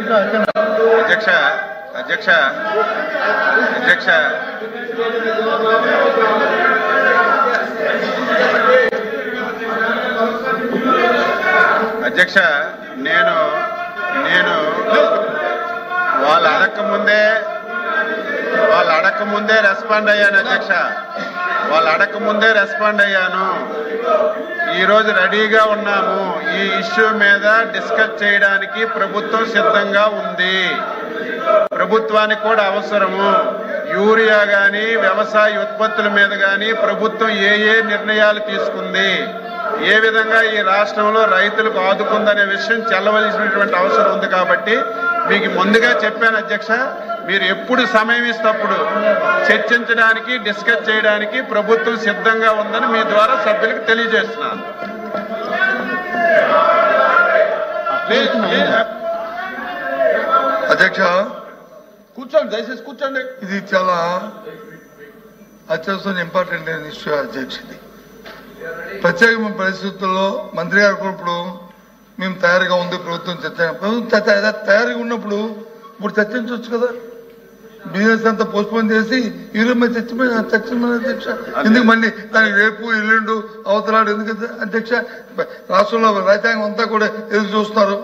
అధ్యక్ష అధ్యక్ష అధ్యక్ష అధ్యక్ష నేను వాళ్ళు అడగకముందే రెస్పాండ్ అయ్యాను అధ్యక్ష. వాళ్ళు అడగకముందే రెస్పాండ్ అయ్యాను. ఈరోజు రెడీగా ఉన్నాము. ఈ ఇష్యూ మీద డిస్కస్ చేయడానికి ప్రభుత్వం సిద్ధంగా ఉంది. ప్రభుత్వానికి కూడా అవసరము. యూరియా కానీ వ్యవసాయ ఉత్పత్తుల మీద కానీ ప్రభుత్వం ఏ నిర్ణయాలు తీసుకుంది, ఏ విధంగా ఈ రాష్ట్రంలో రైతులకు ఆదుకుందనే విషయం చెల్లవలసినటువంటి అవసరం ఉంది. కాబట్టి మీకు ముందుగా చెప్పాను అధ్యక్ష, మీరు ఎప్పుడు సమయం ఇస్తప్పుడు చర్చించడానికి డిస్కస్ చేయడానికి ప్రభుత్వం సిద్ధంగా ఉందని మీ ద్వారా సభ్యులకు తెలియజేస్తున్నాను. అధ్యక్ష కూర్చోండి, దయచేసి కూర్చోండి. ఇది చాలా అత్యవసరం ఇంపార్టెంట్ అయిన ఇష్యూ అధ్యక్ష. ఇది ప్రత్యేకమైన పరిస్థితుల్లో మంత్రి గారు కూడా ఇప్పుడు మేము తయారుగా ఉంది, ప్రభుత్వం తయారుగా ఉన్నప్పుడు ఇప్పుడు చర్చించవచ్చు కదా. బిజినెస్ అంతా పోస్ట్పోన్ చేసి ఈరోజు చర్చించమని అధ్యక్ష. ఎందుకు మళ్ళీ దానికి రేపు ఎల్లుండు అవతలాడు ఎందుకు అధ్యక్ష? రాష్ట్రంలో రైతాంగం అంతా కూడా ఎదురు చూస్తున్నారు.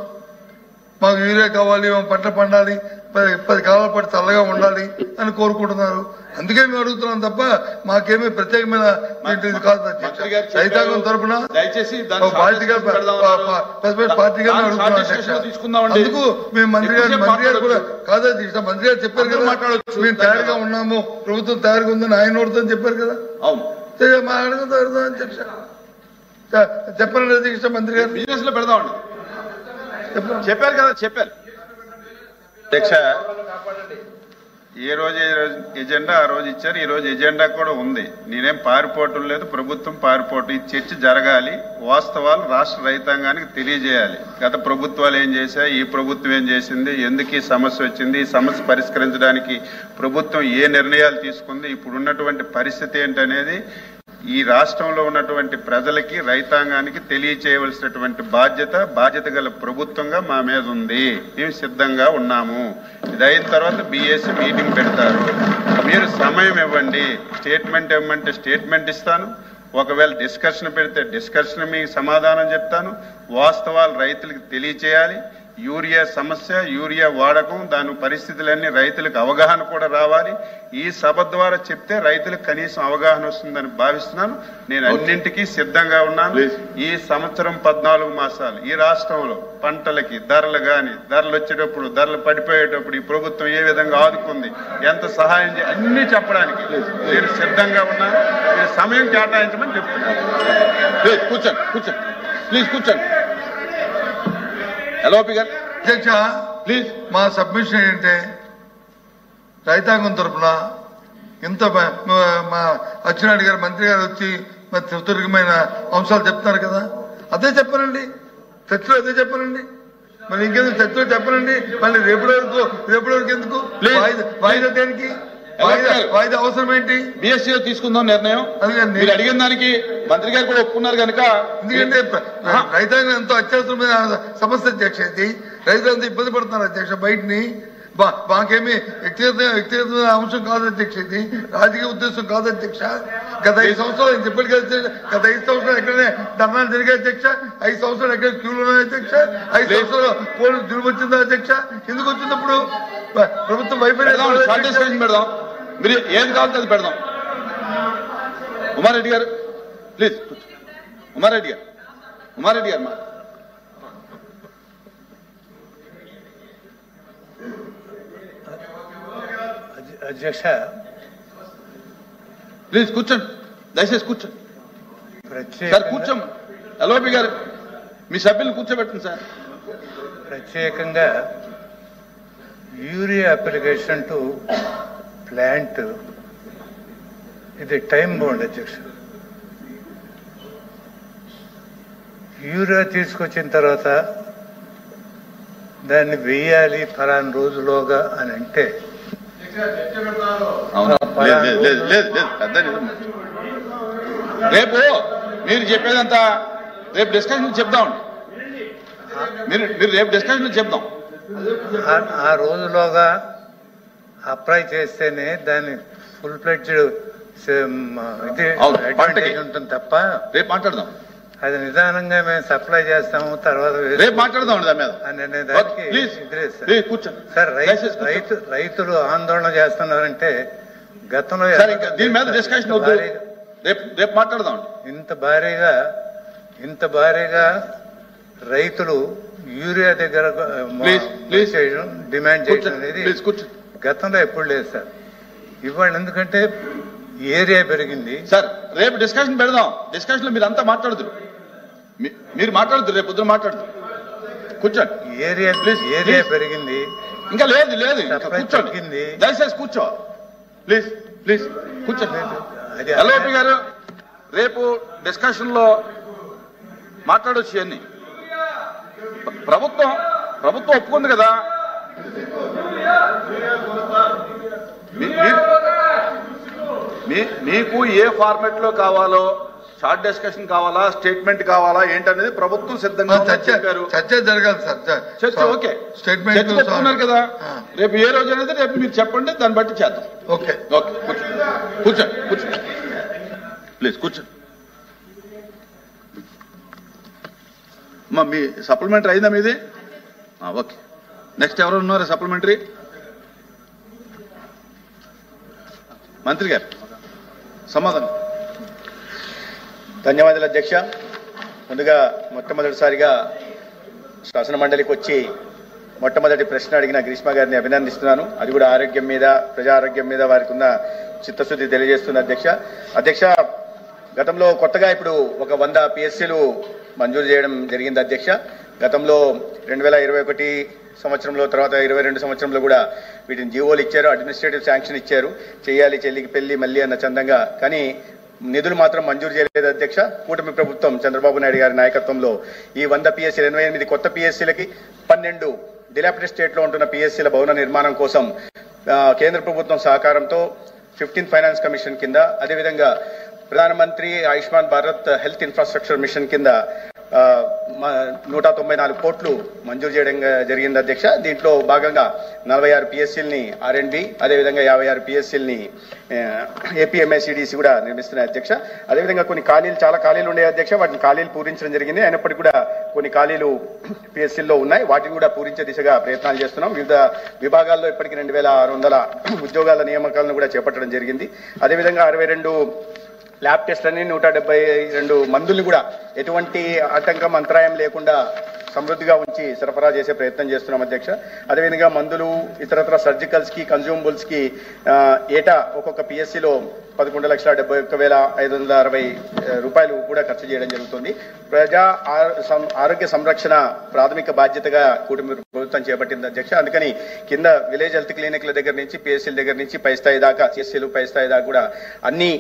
మాకు యూరియా కావాలి, పంటలు పండాలి, 10 కాలాల పాటు చల్లగా ఉండాలి అని కోరుకుంటున్నారు. అందుకే మేము అడుగుతున్నాం తప్ప మాకేమీ ప్రత్యేకమైన కాదు. రైతాంగం తరఫున పార్టీగా అడుగుతున్నాం. అందుకు మేము మంత్రి గారు కూడా కాదు అధ్యక్ష. మంత్రి గారు చెప్పారు కదా, మేము తయారుగా ఉన్నాము, ప్రభుత్వం తయారుగా ఉందని ఆయన నోడుతుందని చెప్పారు కదా. మా అడుగుతా అధ్యక్ష. చెప్పండి అధ్యక్ష. మంత్రి గారు బిజినెస్ లో పెడదామండి చెప్పారు కదా. చెప్పారు అధ్యక్ష. ఏ రోజు ఎజెండా ఆ రోజు ఇచ్చారు. ఈ రోజు ఎజెండా కూడా ఉంది. నేనేం పారిపోవటం లేదు, ప్రభుత్వం పారిపోవటం. ఈ చర్చ జరగాలి, వాస్తవాలు రాష్ట్ర రైతాంగానికి తెలియజేయాలి. గత ప్రభుత్వాలు ఏం చేశాయి, ఈ ప్రభుత్వం ఏం చేసింది, ఎందుకు ఈ సమస్య వచ్చింది, ఈ సమస్య పరిష్కరించడానికి ప్రభుత్వం ఏ నిర్ణయాలు తీసుకుంది, ఇప్పుడు ఉన్నటువంటి పరిస్థితి ఏంటనేది ఈ రాష్ట్రంలో ఉన్నటువంటి ప్రజలకి రైతాంగానికి తెలియచేయవలసినటువంటి బాధ్యత గల ప్రభుత్వంగా మా మీద ఉంది. మేము సిద్ధంగా ఉన్నాము. ఇది అయిన తర్వాత BAC మీటింగ్ పెడతారు. మీరు సమయం ఇవ్వండి. స్టేట్మెంట్ ఇవ్వమంటే స్టేట్మెంట్ ఇస్తాను. ఒకవేళ డిస్కషన్ పెడితే డిస్కషన్ మీకు సమాధానం చెప్తాను. వాస్తవాలు రైతులకు తెలియచేయాలి. యూరియా సమస్య, యూరియా వాడకం, దాని పరిస్థితులన్నీ రైతులకు అవగాహన కూడా రావాలి. ఈ సభ ద్వారా చెప్తే రైతులకు కనీసం అవగాహన వస్తుందని భావిస్తున్నాను. నేను అన్నింటికీ సిద్ధంగా ఉన్నాను. ఈ సంవత్సరం 14 మాసాలు ఈ రాష్ట్రంలో పంటలకి ధరలు వచ్చేటప్పుడు, ధరలు పడిపోయేటప్పుడు ఈ ప్రభుత్వం ఏ విధంగా ఆదుకుంది, ఎంత సహాయం అన్ని చెప్పడానికి నేను సిద్ధంగా ఉన్నాను. మీరు సమయం కేటాయించమని చెప్తున్నాను. కూర్చోండి ప్లీజ్ కూర్చోండి. ఎల్ఓపి గారు అధ్యక్ష ప్లీజ్. మా సబ్మిషన్ ఏంటంటే రైతాంగం తరఫున ఇంత మా అచ్చెన్నాయుడు గారు మంత్రి గారు వచ్చి మరి సుదీర్ఘమైన అంశాలు చెప్తున్నారు కదా, అదే చెప్పనండి. చర్చలో అదే చెప్పనండి. మరి ఇంకెందుకు చర్చలో చెప్పనండి. మళ్ళీ రేపటి వరకు ఎందుకు వాయిదా దేనికి? వాయిదా అవసరం ఏంటి? BSCలో తీసుకుందాం నిర్ణయం. మీరు అడిగిన దానికి మంత్రి గారు కూడా ఒప్పుకున్నారు కనుక. ఎందుకంటే రైతాంగం ఎంతో అత్యవసరమైన సమస్య అధ్యక్ష. ఇది రైతులంతా ఇబ్బంది పడుతున్నారు అధ్యక్ష. బయటని మాకేమీ వ్యక్తిగతమైన అంశం కాదు అధ్యక్ష. ఇది రాజకీయ ఉద్దేశం కాదు అధ్యక్ష. గత 5 సంవత్సరాలు నేను చెప్పాడు కదా, గత 5 సంవత్సరాలు ఎక్కడనే ధర్నాలు జరిగాయి అధ్యక్ష. 5 సంవత్సరాలు ఎక్కడ క్యూలు ఉన్నాయి అధ్యక్ష. 5 సంవత్సరాలు పోలీసు జులుము వచ్చిందా అధ్యక్ష? ఎందుకు వచ్చినప్పుడు ప్రభుత్వం వైఫల్యం పెడదాం. మీరు ఏది కావాలంటే అది పెడదాం. ఉమారెడ్డి గారు ప్లీజ్. ఉమారెడ్డి గారు మా అధ్యక్ష ప్లీజ్ కూర్చోండి, దయచేసి కూర్చోండి సార్. కూర్చోండి. ఎల్ఓపి గారు మీ సభ్యులను కూర్చోబెట్టండి సార్. ప్రత్యేకంగా యూరియా అప్లికేషన్ టు ప్లాంట్ ఇది టైం బౌండ్ అధ్యక్ష. యూరియా తీసుకొచ్చిన తర్వాత దాన్ని వేయాలి ఫలానా రోజులోగా అని అంటే రేపు మీరు చెప్పేదంతా రేపు డిస్కషన్ చెప్దాం. మీరు రేపు డిస్కషన్ చెప్దాం. ఆ రోజులోగా అప్లై చేస్తేనే దాన్ని ఫుల్ ఫ్లెడ్జ్డ్ ఇది అడ్వాంటేజ్ ఉంటుంది తప్ప రేపు మాట్లాడదాం. అది నిదానంగా మేము సప్లై చేస్తాము తర్వాత రేపు మాట్లాడదాం దాని మీద. అనే దానికి ప్లీజ్ కూర్చోండి సార్. రైతులు ఆందోళన చేస్తున్నారంటే గతంలో దీని మీద డిస్కషన్ వద్దు, రేపు మాట్లాడదాం. ఇంత భారీగా రైతులు యూరియా దగ్గర డిమాండ్ చేయడం అనేది గతంలో ఎప్పుడు లేదు సార్. ఇవాళ ఎందుకంటే ఏరియా పెరిగింది సార్. రేపు డిస్కషన్ పెడదాం. డిస్కషన్ లో మీరు అంతా మాట్లాడుతురు, మీరు మాట్లాడుతురు, రేపు పొద్దున మాట్లాడుతురు. కూర్చోండి. ఏరియా పెరిగింది, ఇంకా లేదు కూర్చోండి, దయచేసి కూర్చో ప్లీజ్ కూర్చోండి. ఎల్ఓపి గారు రేపు డిస్కషన్ లో మాట్లాడొచ్చు అన్ని. ప్రభుత్వం ఒప్పుకుంది కదా. మీకు ఏ ఫార్మెట్ లో కావాలో, షార్ట్ డిస్కషన్ కావాలా, స్టేట్మెంట్ కావాలా ఏంటనేది ప్రభుత్వం సిద్ధంగా చర్చ జరగాలి సార్. చర్చ ఓకే, స్టేట్మెంట్ చెప్తున్నారు కదా. రేపు ఏ రోజు అనేది రేపు మీరు చెప్పండి, దాన్ని బట్టి చేద్దాం. ఓకే కూర్చోండి ప్లీజ్ కూర్చోండి. మీ సప్లిమెంటరీ అయిందా మీది? ఓకే. నెక్స్ట్ ఎవరు ఉన్నారు సప్లిమెంటరీ? మంత్రి గారు సమాధానం. ధన్యవాదాలు అధ్యక్ష. ముందుగా మొట్టమొదటిసారిగా శాసన మండలికి వచ్చి మొట్టమొదటి ప్రశ్న అడిగిన గ్రీష్మ గారిని అభినందిస్తున్నాను. అది కూడా ఆరోగ్యం మీద, ప్రజా ఆరోగ్యం మీద వారికి ఉన్న చిత్తశుద్ధి తెలియజేస్తుంది అధ్యక్ష. గతంలో కొత్తగా ఇప్పుడు ఒక 100 PSCలు మంజూరు చేయడం జరిగింది అధ్యక్ష. గతంలో 2021 సంవత్సరంలో, తర్వాత 22 సంవత్సరంలో కూడా వీటిని జీవోలు ఇచ్చారు, అడ్మినిస్ట్రేటివ్ శాంక్షన్ ఇచ్చారు, చేయాలి చెల్లికి పెళ్లి మళ్ళీ అన్న చందంగా. కానీ నిధులు మాత్రం మంజూరు చేయలేదు అధ్యక్ష. కూటమి ప్రభుత్వం చంద్రబాబు నాయుడు గారి నాయకత్వంలో ఈ 100 PSCలు 88 కొత్త PSCలకి 12 డిలాపిడేట్ స్టేట్ లో ఉంటున్న PSCల భవన నిర్మాణం కోసం కేంద్ర ప్రభుత్వం సహకారంతో 15th ఫైనాన్స్ కమిషన్ కింద, అదేవిధంగా ప్రధానమంత్రి Ayushman Bharat health infrastructure machine కింద 194 కోట్లు మంజూరు చేయడం జరిగింది అధ్యక్ష. దీంట్లో భాగంగా 46 PSCలని R&B, అదేవిధంగా 56 PSCలని APMICDC కూడా నిర్మిస్తున్నాయి అధ్యక్ష. అదేవిధంగా కొన్ని చాలా ఖాళీలు ఉన్నాయి అధ్యక్ష. వాటిని ఖాళీలు పూరించడం జరిగింది. అయినప్పటికీ కూడా కొన్ని ఖాళీలు PSCల్లో ఉన్నాయి. వాటిని కూడా పూరించే దిశగా ప్రయత్నాలు చేస్తున్నాం. వివిధ విభాగాల్లో ఇప్పటికీ 2600 ఉద్యోగాల నియామకాలను కూడా చేపట్టడం జరిగింది. అదేవిధంగా 62 ల్యాబ్ టెస్ట్లని, 172 మందులు కూడా ఎటువంటి ఆటంకం, అంతరాయం లేకుండా సమృద్ధిగా ఉంచి సరఫరా చేసే ప్రయత్నం చేస్తున్నాం అధ్యక్ష. అదేవిధంగా మందులు, ఇతరత్ర సర్జికల్స్ కి, కన్జ్యూమబుల్స్ కి ఏటా ఒక్కొక్క PSCలో 11,71,560 రూపాయలు కూడా ఖర్చు చేయడం జరుగుతుంది. ప్రజా ఆరోగ్య సంరక్షణ ప్రాథమిక బాధ్యతగా కూటమి ప్రభుత్వం చేపట్టింది అధ్యక్ష. అందుకని కింద విలేజ్ హెల్త్ క్లినిక్ల దగ్గర నుంచి, PSCల దగ్గర నుంచి పై స్థాయి దాకా, CSCలు పై స్థాయి దాకా కూడా అన్ని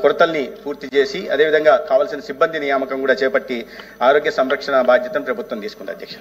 కొరతల్ని పూర్తి చేసి, అదేవిధంగా కావాల్సిన సిబ్బంది నియామకం కూడా చేపట్టి ఆరోగ్య సంరక్షణ బాధ్యతను ప్రభుత్వం తీసుకుంది అధ్యక్ష.